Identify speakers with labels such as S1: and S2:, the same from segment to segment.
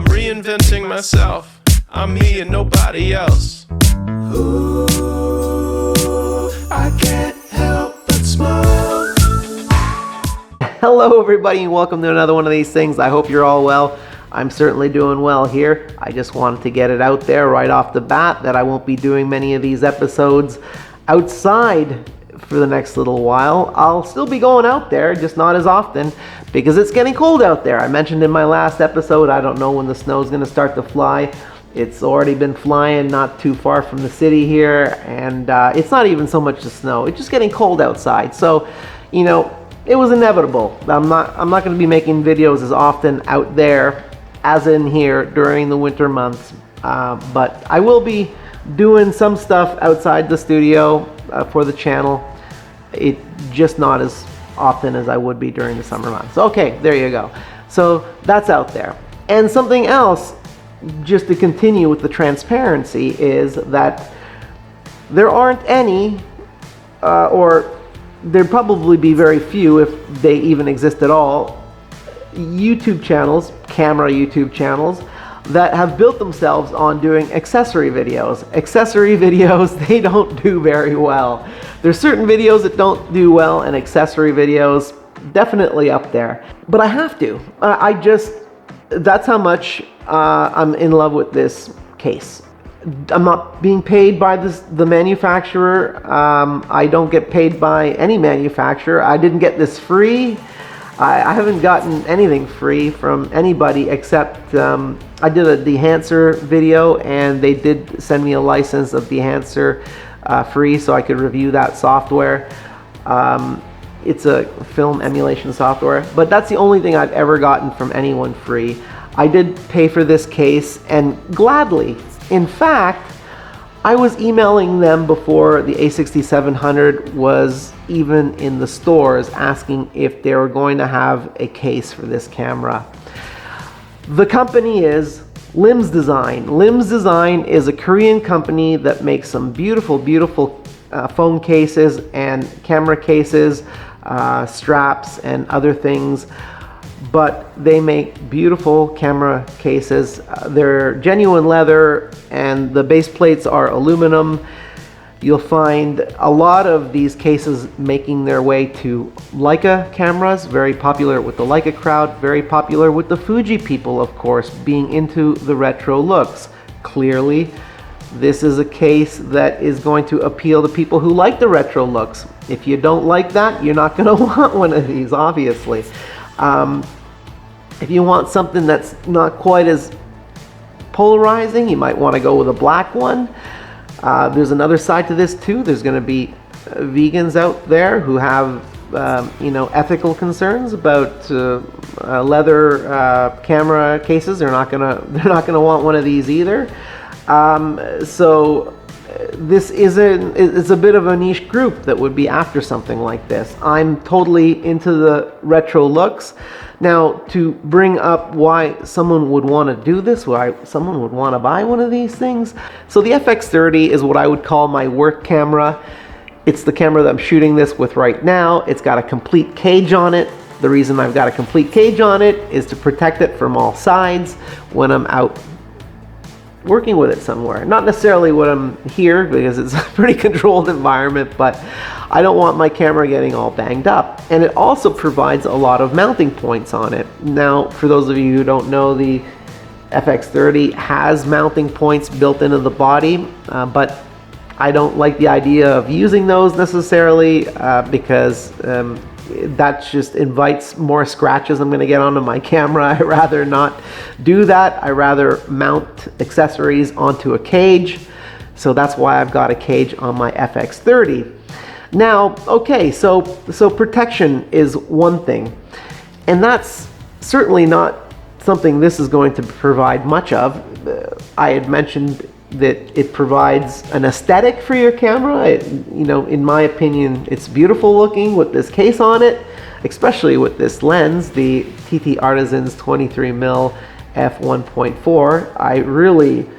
S1: I'm reinventing myself. I'm me and nobody else. Ooh, I can't help but smile.
S2: Hello everybody and welcome to another one of these things. I hope you're all well. I'm certainly doing well here. I just wanted to get it out there right off the bat that I won't be doing many of these episodes outside for the next little while. I'll still be going out there, just not as often because it's getting cold out there. I mentioned in my last episode, I don't know when the snow's going to start to fly. It's already been flying not too far from the city here, and it's not even so much the snow. It's just getting cold outside. So, you know, it was inevitable. I'm not going to be making videos as often out there as in here during the winter months, but I will be doing some stuff outside the studio for the channel. It just not as often as I would be during the summer months. Okay, there you go. So that's out there. And something else, just to continue with the transparency, is that there aren't any, or there'd probably be very few if they even exist at all, YouTube channels, camera YouTube channels, that have built themselves on doing accessory videos. Accessory videos, they don't do very well. There's certain videos that don't do well, and accessory videos definitely up there. But I have to. That's how much I'm in love with this case. I'm not being paid by the manufacturer. I don't get paid by any manufacturer. I didn't get this free. I haven't gotten anything free from anybody except I did a Dehancer video, and they did send me a license of Dehancer free so I could review that software. It's a film emulation software, but that's the only thing I've ever gotten from anyone free. I did pay for this case, and gladly. In fact, I was emailing them before the a6700 was even in the stores, asking if they were going to have a case for this camera. The company is Limbs Design. Limbs Design is a Korean company that makes some beautiful, beautiful phone cases and camera cases, straps and other things. But they make beautiful camera cases. They're genuine leather, and the base plates are aluminum. You'll find a lot of these cases making their way to Leica cameras, very popular with the Leica crowd, very popular with the Fuji people, of course, being into the retro looks. Clearly, this is a case that is going to appeal to people who like the retro looks. If you don't like that, you're not going to want one of these, obviously. If you want something that's not quite as polarizing, you might want to go with a black one. There's another side to this too. There's going to be vegans out there who have you know, ethical concerns about leather camera cases. They're not gonna want one of these either. So this is a bit of a niche group that would be after something like this. I'm totally into the retro looks. Now, to bring up why someone would want to do this, why someone would want to buy one of these things. So the FX30 is what I would call my work camera. It's the camera that I'm shooting this with right now. It's got a complete cage on it. The reason I've got a complete cage on it is to protect it from all sides when I'm out working with it somewhere. Not necessarily when I'm here, because it's a pretty controlled environment, but I don't want my camera getting all banged up. And it also provides a lot of mounting points on it. Now, for those of you who don't know, the FX30 has mounting points built into the body, but I don't like the idea of using those necessarily because that just invites more scratches I'm going to get onto my camera. I'd rather not do that. I rather mount accessories onto a cage. So that's why I've got a cage on my FX30. Now, okay, so protection is one thing, and that's certainly not something this is going to provide much of. I had mentioned that it provides an aesthetic for your camera. You know, in my opinion, it's beautiful looking with this case on it, especially with this lens, the TT Artisans 23mm f1.4. I really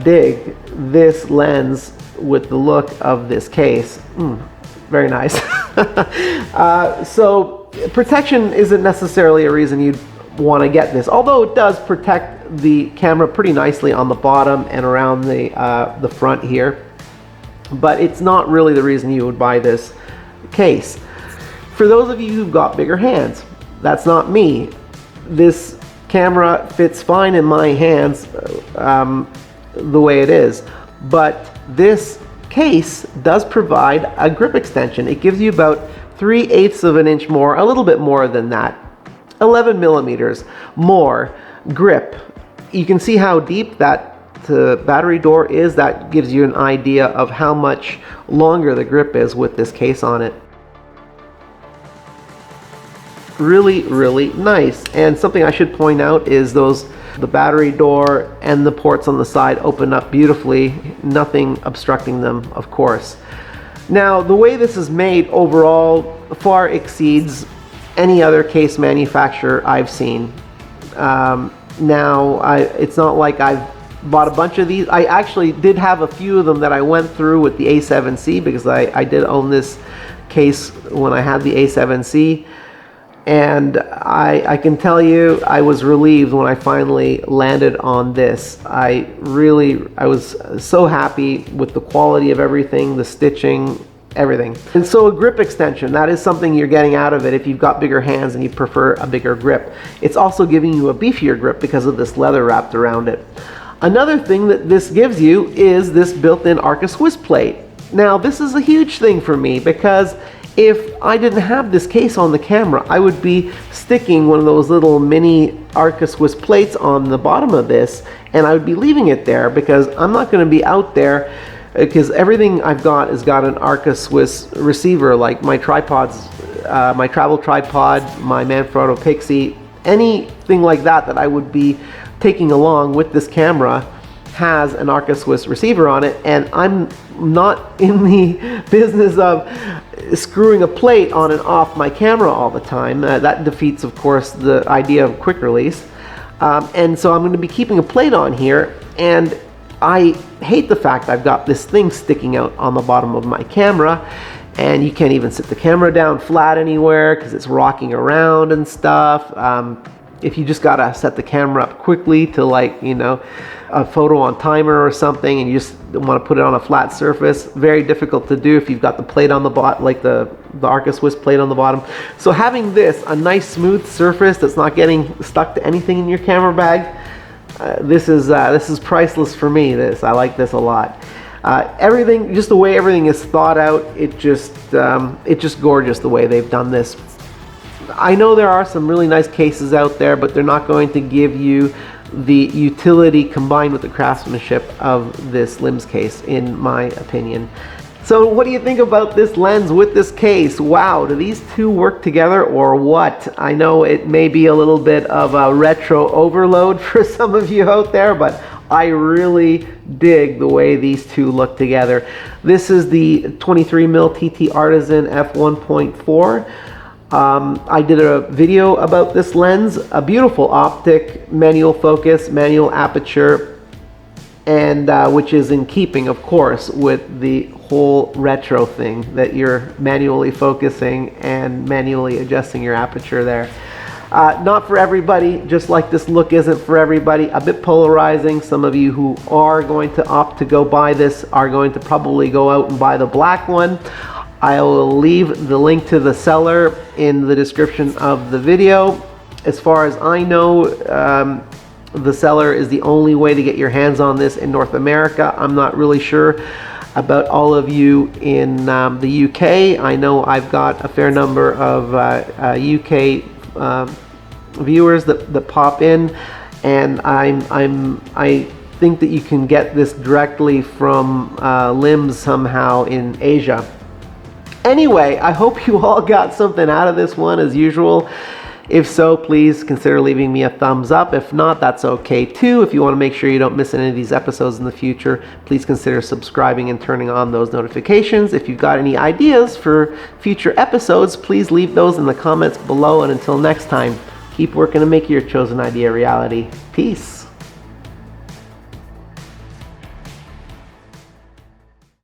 S2: dig this lens with the look of this case. Very nice. So protection isn't necessarily a reason you'd want to get this, although it does protect the camera pretty nicely on the bottom and around the front here. But it's not really the reason you would buy this case. For those of you who've got bigger hands, that's not me. This camera fits fine in my hands the way it is, but this case does provide a grip extension. It gives you about 3/8 of an inch more, a little bit more than that, 11 millimeters more grip. You can see how deep that battery door is. That gives you an idea of how much longer the grip is with this case on it. Really, really nice. And something I should point out is the battery door and the ports on the side open up beautifully, nothing obstructing them, of course. Now, the way this is made overall far exceeds any other case manufacturer I've seen. It's not like I've bought a bunch of these. I actually did have a few of them that I went through with the A7C, because I did own this case when I had the A7C. And I can tell you, I was relieved when I finally landed on this. I was so happy with the quality of everything, the stitching, everything. And so a grip extension, that is something you're getting out of it if you've got bigger hands and you prefer a bigger grip. It's also giving you a beefier grip because of this leather wrapped around it. Another thing that this gives you is this built-in Arca Swiss plate. Now, this is a huge thing for me, because if I didn't have this case on the camera, I would be sticking one of those little mini Arca Swiss plates on the bottom of this, and I would be leaving it there because I'm not going to be out there, because everything I've got has got an Arca Swiss receiver, like my tripods, my travel tripod, my Manfrotto Pixie, anything like that I would be taking along with this camera has an Arca Swiss receiver on it, and I'm not in the business of screwing a plate on and off my camera all the time. That defeats, of course, the idea of quick release. And so I'm going to be keeping a plate on here, and I hate the fact I've got this thing sticking out on the bottom of my camera, and you can't even sit the camera down flat anywhere because it's rocking around and stuff. If you just gotta set the camera up quickly to, like, you know, a photo on timer or something, and you just want to put it on a flat surface, very difficult to do if you've got the plate on the bottom, like the Arca Swiss plate on the bottom. So having this, a nice smooth surface that's not getting stuck to anything in your camera bag, this is priceless for me. I like this a lot. Everything, just the way everything is thought out, it's just gorgeous the way they've done this. I know there are some really nice cases out there, but they're not going to give you the utility combined with the craftsmanship of this limbs case, in my opinion. So what do you think about this lens with this case? Wow, do these two work together or what? I know it may be a little bit of a retro overload for some of you out there, but I really dig the way these two look together. This is the 23mm TT Artisan f1.4. I did a video about this lens, a beautiful optic, manual focus, manual aperture, and which is in keeping, of course, with the whole retro thing, that you're manually focusing and manually adjusting your aperture there. Not for everybody, just like this look isn't for everybody. A bit polarizing. Some of you who are going to opt to go buy this are going to probably go out and buy the black one. I will leave the link to the seller in the description of the video. As far as I know, the seller is the only way to get your hands on this in North America. I'm not really sure about all of you in the UK. I know I've got a fair number of UK viewers that pop in, and I think that you can get this directly from Limbs somehow in Asia. Anyway, I hope you all got something out of this one as usual. If so, please consider leaving me a thumbs up. If not, that's okay too. If you want to make sure you don't miss any of these episodes in the future, please consider subscribing and turning on those notifications. If you've got any ideas for future episodes, please leave those in the comments below. And until next time, keep working to make your chosen idea a reality. Peace.